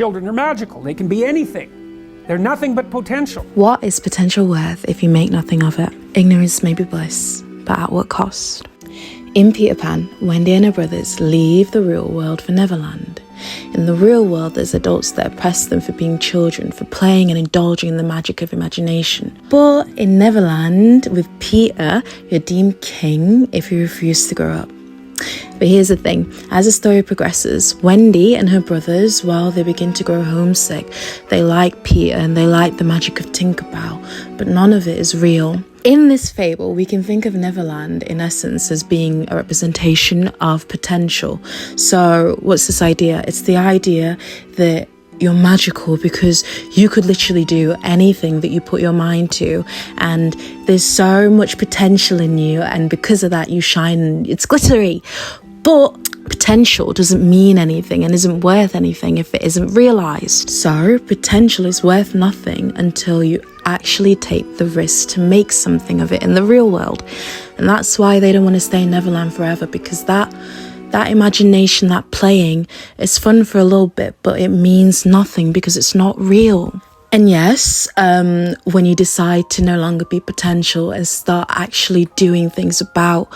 Children are magical. They can be anything. They're nothing but potential. What is potential worth if you make nothing of it? Ignorance may be bliss, but at what cost? In Peter Pan, Wendy and her brothers leave the real world for Neverland. In the real world, there's adults that oppress them for being children, for playing and indulging in the magic of imagination. But in Neverland, with Peter, you're deemed king if you refuse to grow up. But here's the thing, as the story progresses, Wendy and her brothers, while they begin to grow homesick, they like Peter and they like the magic of Tinkerbell, but none of it is real. In this fable, we can think of Neverland in essence as being a representation of potential. So what's this idea? It's the idea that you're magical because you could literally do anything that you put your mind to, and there's so much potential in you, and because of that you shine and it's glittery. But potential doesn't mean anything and isn't worth anything if it isn't realized. So potential is worth nothing until you actually take the risk to make something of it in the real world. And that's why they don't want to stay in Neverland forever, because that imagination, that playing, is fun for a little bit, but it means nothing because it's not real. And yes, when you decide to no longer be potential and start actually doing things about,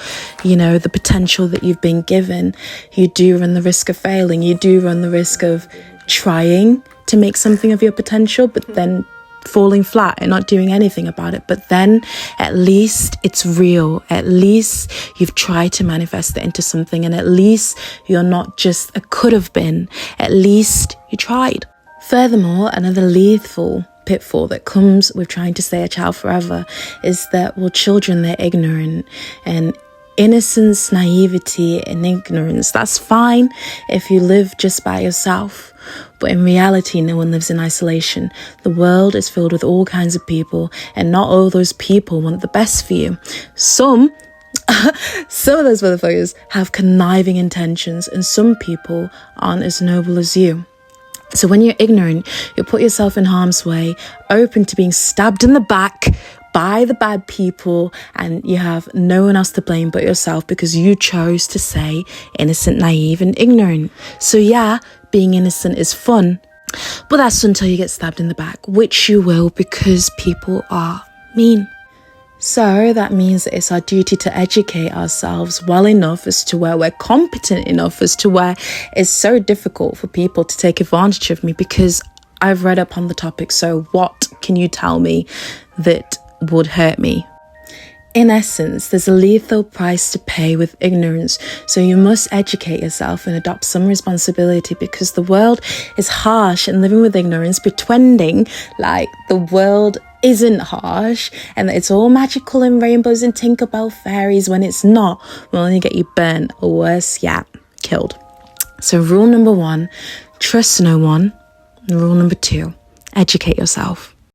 the potential that you've been given, you do run the risk of failing. You do run the risk of trying to make something of your potential, but then falling flat and not doing anything about it. But then at least it's real. At least you've tried to manifest it into something, and at least you're not just a could have been. At least you tried. Furthermore, another lethal pitfall that comes with trying to stay a child forever is that, children, they're ignorant, and innocence, naivety and ignorance, that's fine if you live just by yourself. But in reality, no one lives in isolation. The world is filled with all kinds of people, and not all those people want the best for you. Some of those motherfuckers have conniving intentions, and some people aren't as noble as you. So when you're ignorant, you'll put yourself in harm's way, open to being stabbed in the back by the bad people, and you have no one else to blame but yourself because you chose to say innocent, naive and ignorant. So yeah, being innocent is fun, but that's until you get stabbed in the back, which you will, because people are mean. So that means that it's our duty to educate ourselves well enough as to where we're competent enough as to where it's so difficult for people to take advantage of me, because I've read up on the topic. So what can you tell me that would hurt me? In essence, there's a lethal price to pay with ignorance. So you must educate yourself and adopt some responsibility, because the world is harsh, and living with ignorance, pretending like the world isn't harsh and that it's all magical and rainbows and Tinkerbell fairies when it's not, will only get you burnt, or worse yet, killed. So rule number 1, trust no one. And rule number 2, educate yourself.